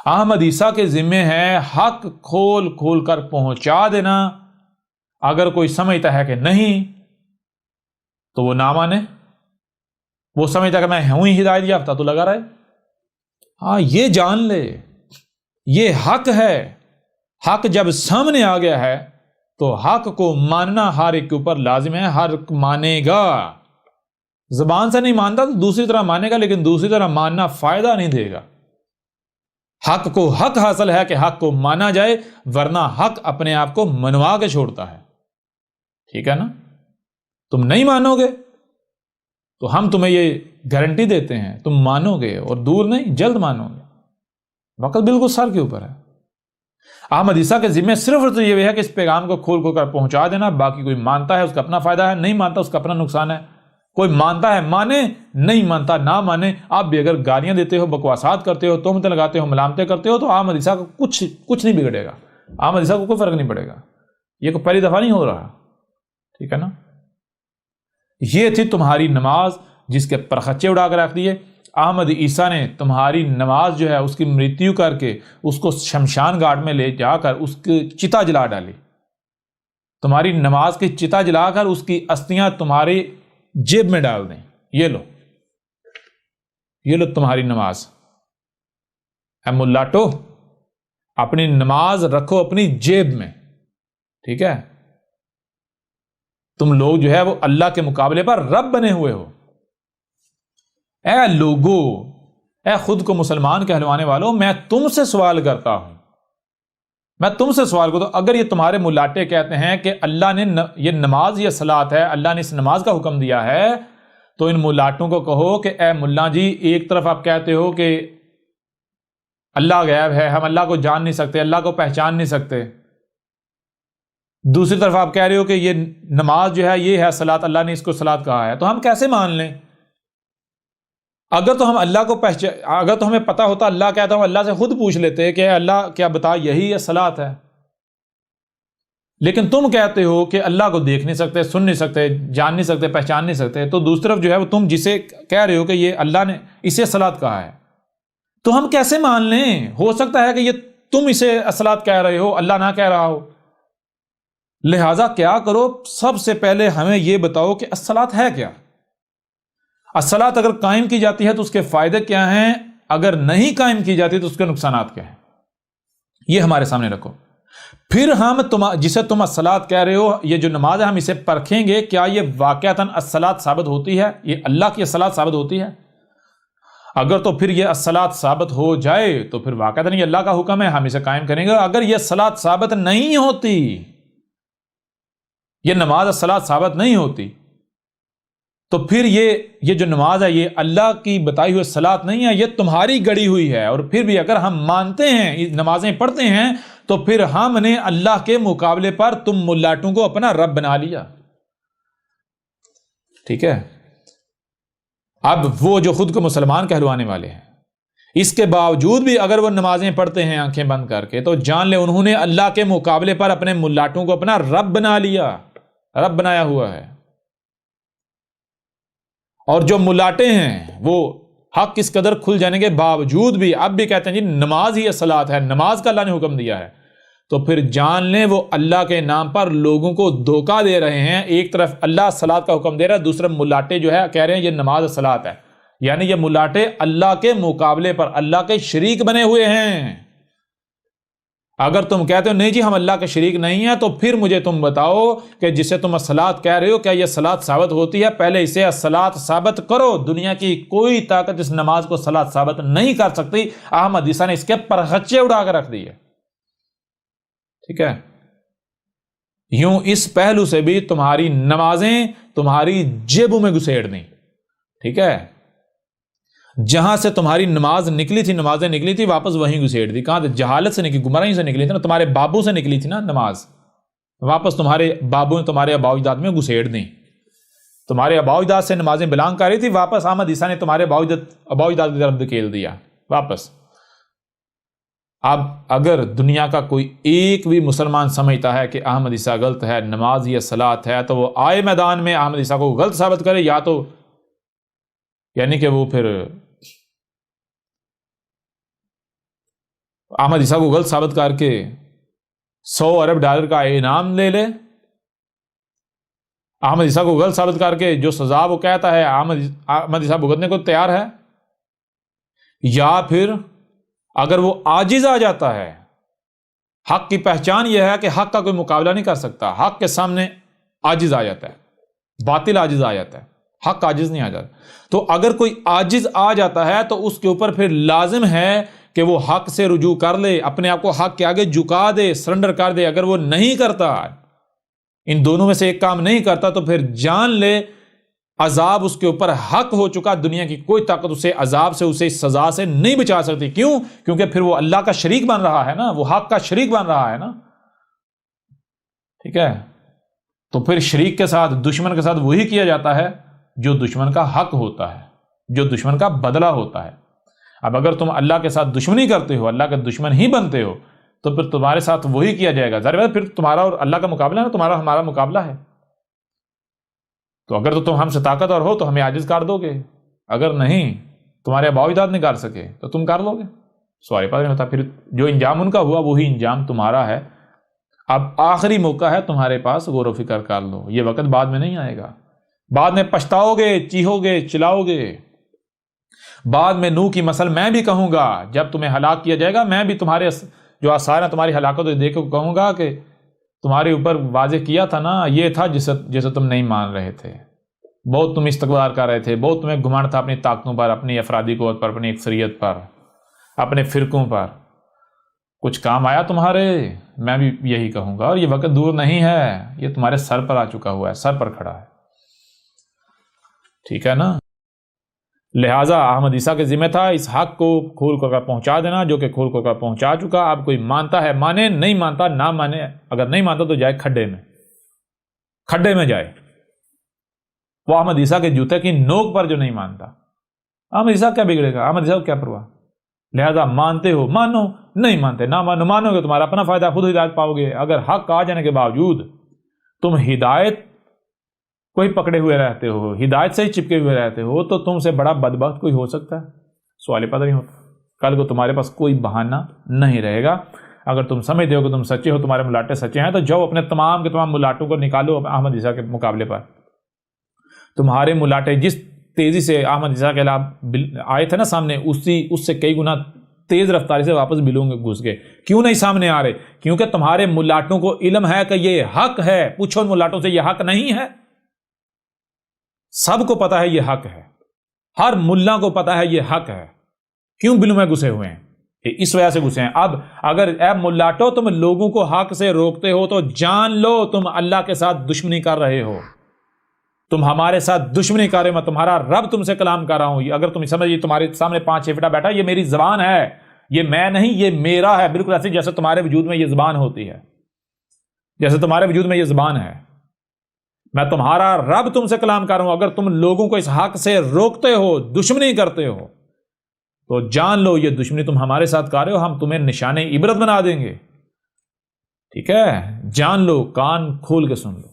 احمد عیسیٰ کے ذمے ہے حق کھول کھول کر پہنچا دینا. اگر کوئی سمجھتا ہے کہ نہیں تو وہ نہ مانے. وہ سمجھتا کہ میں ہوں ہی ہدایت یافتہ تو لگا رہے. ہاں یہ جان لے یہ حق ہے. حق جب سامنے آ گیا ہے تو حق کو ماننا ہر ایک کے اوپر لازم ہے. ہر ایک مانے گا. زبان سے نہیں مانتا تو دوسری طرح مانے گا, لیکن دوسری طرح ماننا فائدہ نہیں دے گا. حق کو حق حاصل ہے کہ حق کو مانا جائے, ورنہ حق اپنے آپ کو منوا کے چھوڑتا ہے. ٹھیک ہے نا. تم نہیں مانو گے تو ہم تمہیں یہ گارنٹی دیتے ہیں تم مانو گے, اور دور نہیں جلد مانو گے. وقت بالکل سر کے اوپر ہے. احمد عیسیٰ کے ذمہ صرف اور یہ ہے کہ اس پیغام کو کھول کھول کر پہنچا دینا. باقی کوئی مانتا ہے اس کا اپنا فائدہ ہے, نہیں مانتا اس کا اپنا نقصان ہے. کوئی مانتا ہے مانے, نہیں مانتا نہ مانے. آپ بھی اگر گالیاں دیتے ہو, بکواسات کرتے ہو, تہمتیں لگاتے ہو, ملامتیں کرتے ہو, تو احمد عیسیٰ کو کچھ نہیں بگڑے گا. احمد عیسیٰ کو کوئی فرق نہیں پڑے گا. یہ کوئی پہلی دفعہ نہیں ہو رہا. ٹھیک ہے نا. یہ تھی تمہاری نماز جس کے پرخچے اڑا کر رکھ دیے. احمد عیسیٰ نے تمہاری نماز جو ہے اس کی مرتیو کر کے اس کو شمشان گھاٹ میں لے جا کر اس کی چتا جلا ڈالی. تمہاری نماز کی چتا جلا کر اس کی استھیاں تمہاری جیب میں ڈال دیں. یہ لو تمہاری نماز. اے ملاٹو, اپنی نماز رکھو اپنی جیب میں. ٹھیک ہے. تم لوگ جو ہے وہ اللہ کے مقابلے پر رب بنے ہوئے ہو. اے لوگو, اے خود کو مسلمان کہلوانے والوں, میں تم سے سوال کرتا ہوں. میں تم سے سوال کرتا ہوں, اگر یہ تمہارے ملاٹے کہتے ہیں کہ اللہ نے یہ نماز یہ صلاۃ ہے, اللہ نے اس نماز کا حکم دیا ہے, تو ان ملاٹوں کو کہو کہ اے ملا جی, ایک طرف آپ کہتے ہو کہ اللہ غیب ہے, ہم اللہ کو جان نہیں سکتے, اللہ کو پہچان نہیں سکتے. دوسری طرف آپ کہہ رہے ہو کہ یہ نماز جو ہے یہ ہے صلاۃ, اللہ نے اس کو صلاۃ کہا ہے, تو ہم کیسے مان لیں؟ اگر تو ہم اللہ کو اگر تو ہمیں پتا ہوتا اللہ کہتا ہوں, اللہ سے خود پوچھ لیتے کہ اللہ کیا بتا یہی ہے صلاۃ ہے. لیکن تم کہتے ہو کہ اللہ کو دیکھ نہیں سکتے, سن نہیں سکتے, جان نہیں سکتے, پہچان نہیں سکتے, تو دوسری طرف جو ہے وہ تم جسے کہہ رہے ہو کہ یہ اللہ نے اسے صلاۃ کہا ہے, تو ہم کیسے مان لیں؟ ہو سکتا ہے کہ یہ تم اسے صلاۃ کہہ رہے ہو, اللہ نہ کہہ رہا ہو. لہٰذا کیا کرو, سب سے پہلے ہمیں یہ بتاؤ کہ الصلاۃ ہے کیا. الصلاۃ اگر قائم کی جاتی ہے تو اس کے فائدے کیا ہیں, اگر نہیں قائم کی جاتی تو اس کے نقصانات کیا ہیں, یہ ہمارے سامنے رکھو. پھر ہم جسے تم الصلاۃ کہہ رہے ہو, یہ جو نماز ہے ہم اسے پرکھیں گے, کیا یہ واقعتاً الصلاۃ ثابت ہوتی ہے, یہ اللہ کی الصلاۃ ثابت ہوتی ہے. اگر تو پھر یہ الصلاۃ ثابت ہو جائے تو پھر واقعتاً یہ اللہ کا حکم ہے, ہم اسے قائم کریں گے. اگر یہ الصلاۃ ثابت نہیں ہوتی, یہ نماز الصلاۃ ثابت نہیں ہوتی, تو پھر یہ جو نماز ہے یہ اللہ کی بتائی ہوئی صلاۃ نہیں ہے, یہ تمہاری گڑی ہوئی ہے. اور پھر بھی اگر ہم مانتے ہیں, نمازیں پڑھتے ہیں, تو پھر ہم نے اللہ کے مقابلے پر تم ملاٹوں کو اپنا رب بنا لیا. ٹھیک ہے. اب وہ جو خود کو مسلمان کہلوانے والے ہیں, اس کے باوجود بھی اگر وہ نمازیں پڑھتے ہیں آنکھیں بند کر کے, تو جان لے انہوں نے اللہ کے مقابلے پر اپنے ملاٹوں کو اپنا رب بنا لیا, رب بنایا ہوا ہے. اور جو ملاٹے ہیں وہ حق اس قدر کھل جانے کے باوجود بھی اب بھی کہتے ہیں جی نماز ہی صلاۃ ہے, نماز کا اللہ نے حکم دیا ہے, تو پھر جان لیں وہ اللہ کے نام پر لوگوں کو دھوکہ دے رہے ہیں. ایک طرف اللہ صلاۃ کا حکم دے رہا ہے, دوسرے ملاٹے جو ہے کہہ رہے ہیں یہ نماز صلاۃ ہے. یعنی یہ ملاٹے اللہ کے مقابلے پر اللہ کے شریک بنے ہوئے ہیں. اگر تم کہتے ہو نہیں جی ہم اللہ کے شریک نہیں ہیں, تو پھر مجھے تم بتاؤ کہ جسے تم الصلاۃ کہہ رہے ہو کیا یہ صلاۃ ثابت ہوتی ہے؟ پہلے اسے الصلاۃ ثابت کرو. دنیا کی کوئی طاقت اس نماز کو صلاۃ ثابت نہیں کر سکتی. احمد عیسیٰ نے اس کے پرخچے اڑا کر رکھ دیے. ٹھیک ہے. یوں اس پہلو سے بھی تمہاری نمازیں تمہاری جیبوں میں گھسیڑ دیں. ٹھیک ہے. جہاں سے تمہاری نماز نکلی تھی, نمازیں نکلی تھی, واپس وہیں گھسیڑ دی. کہاں؟ جہالت سے نکلی, گمراہی سے نکلی تھی نا, تمہارے بابوں سے نکلی تھی نا نماز, واپس تمہارے بابوں نے تمہارے آباء و اجداد میں گھسیڑ دیں. تمہارے آباء و اجداد سے نمازیں بلانگ کر رہی تھی, واپس احمد عیسیٰ نے تمہارے آباء و اجداد کی طرف دھکیل دیا واپس. اب اگر دنیا کا کوئی ایک بھی مسلمان سمجھتا ہے کہ احمد عیسیٰ غلط ہے, نماز یہ صلاۃ ہے, تو وہ آئے میدان میں احمد عیسیٰ کو غلط ثابت کرے, یا تو یعنی کہ وہ پھر احمد عیسیٰ کو غلط ثابت کر کے $100 ارب کا انعام لے لے، احمد عیسیٰ کو غلط ثابت کر کے جو سزا وہ کہتا ہے احمد عیسیٰ بھگتنے کو تیار ہے، یا پھر اگر وہ عاجز آ جاتا ہے، حق کی پہچان یہ ہے کہ حق کا کوئی مقابلہ نہیں کر سکتا، حق کے سامنے عاجز آ جاتا ہے، باطل عاجز آ جاتا ہے، حق عاجز نہیں آ جاتا۔ تو اگر کوئی عاجز آ جاتا ہے تو اس کے اوپر پھر لازم ہے کہ وہ حق سے رجوع کر لے، اپنے آپ کو حق کے آگے جھکا دے، سرنڈر کر دے۔ اگر وہ نہیں کرتا، ان دونوں میں سے ایک کام نہیں کرتا، تو پھر جان لے عذاب اس کے اوپر حق ہو چکا، دنیا کی کوئی طاقت اسے عذاب سے، اسے اس سزا سے نہیں بچا سکتی۔ کیوں؟ کیونکہ پھر وہ اللہ کا شریک بن رہا ہے نا، وہ حق کا شریک بن رہا ہے نا، ٹھیک ہے؟ تو پھر شریک کے ساتھ، دشمن کے ساتھ وہی کیا جاتا ہے جو دشمن کا حق ہوتا ہے، جو دشمن کا بدلہ ہوتا ہے۔ اب اگر تم اللہ کے ساتھ دشمنی کرتے ہو، اللہ کے دشمن ہی بنتے ہو، تو پھر تمہارے ساتھ وہی کیا جائے گا۔ ظاہر بات پھر تمہارا اور اللہ کا مقابلہ ہے نا، تمہارا ہمارا مقابلہ ہے۔ تو اگر تو تم ہم سے طاقتور ہو تو ہمیں عاجز کر دو گے، اگر نہیں، تمہارے آباء و اجداد نہیں کر سکے تو تم کر لو گے۔ سوال پتہ نہیں ہوتا، پھر جو انجام ان کا ہوا وہی انجام تمہارا ہے۔ اب آخری موقع ہے تمہارے پاس، غور و فکر کر لو، یہ وقت بعد میں نہیں آئے گا، بعد میں پچھتاؤ گے، چیخو گے، چلاؤ گے۔ بعد میں نوح کی مثل میں بھی کہوں گا، جب تمہیں ہلاک کیا جائے گا، میں بھی تمہارے جو آثار ہیں تمہاری ہلاکت کو دیکھ کے کہوں گا کہ تمہارے اوپر واضح کیا تھا نا، یہ تھا جسے تم نہیں مان رہے تھے، بہت تم استکبار کر رہے تھے، بہت تمہیں گھمنڈ تھا اپنی طاقتوں پر، اپنی افرادی قوت پر، اپنی اکثریت پر، اپنے فرقوں پر۔ کچھ کام آیا تمہارے؟ میں بھی یہی کہوں گا، اور یہ وقت دور نہیں ہے، یہ تمہارے سر پر آ چکا ہوا ہے، سر پر کھڑا ہے، ٹھیک ہے نا؟ لہٰذا احمد عیسیٰ کے ذمہ تھا اس حق کو کھول کر پہنچا دینا، جو کہ کھول کر پہنچا چکا۔ اب کوئی مانتا ہے مانے، نہیں مانتا نہ مانے، اگر نہیں مانتا تو جائے کھڈے میں جائے۔ وہ احمد عیسیٰ کے جوتے کی نوک پر جو نہیں مانتا، احمد عیسیٰ کیا بگڑے گا، احمد عیسیٰ کو کیا پرواہ۔ لہذا مانتے ہو مانو، نہیں مانتے نہ مانو، مانو گے تمہارا اپنا فائدہ، خود ہدایت پاؤ گے۔ اگر حق آ جانے کے باوجود تم ہدایت کو ہی پکڑے ہوئے رہتے ہو، ہدایت سے ہی چپکے ہوئے رہتے ہو، تو تم سے بڑا بدبخت کوئی ہو سکتا ہے؟ سوال پتہ نہیں ہوتا۔ کل کو تمہارے پاس کوئی بہانہ نہیں رہے گا۔ اگر تم سمجھتے ہو کہ تم سچے ہو، تمہارے ملاٹے سچے ہیں، تو جاؤ اپنے تمام کے تمام ملاٹوں کو نکالو احمد عیسیٰ کے مقابلے پر۔ تمہارے ملاٹے جس تیزی سے احمد عیسیٰ کے خلاف آئے تھے نا سامنے، اس سے کئی گنا تیز رفتاری سے واپس بلوں میں گھس گئے۔ کیوں نہیں سامنے آ رہے؟ کیونکہ تمہارے ملاٹوں کو علم ہے کہ یہ حق ہے۔ پوچھو ان ملاٹوں سے، یہ حق نہیں ہے؟ سب کو پتا ہے یہ حق ہے، ہر ملا کو پتا ہے یہ حق ہے۔ کیوں بلوں میں گھسے ہوئے ہیں؟ اس وجہ سے گھسے ہیں۔ اب اگر اے ملاٹو تم لوگوں کو حق سے روکتے ہو تو جان لو تم اللہ کے ساتھ دشمنی کر رہے ہو، تم ہمارے ساتھ دشمنی کر رہے ہو۔ میں تمہارا رب تم سے کلام کر رہا ہوں۔ اگر تم سمجھ، یہ تمہارے سامنے 5-6 فٹا بیٹھا، یہ میری زبان ہے، یہ میں نہیں، یہ میرا ہے، بالکل ایسے جیسے تمہارے وجود میں یہ زبان ہوتی ہے، جیسے تمہارے وجود میں یہ زبان ہے۔ میں تمہارا رب تم سے کلام کر رہا ہوں۔ اگر تم لوگوں کو اس حق سے روکتے ہو، دشمنی کرتے ہو، تو جان لو یہ دشمنی تم ہمارے ساتھ کر رہے ہو، ہم تمہیں نشان عبرت بنا دیں گے، ٹھیک ہے؟ جان لو، کان کھول کے سن لو۔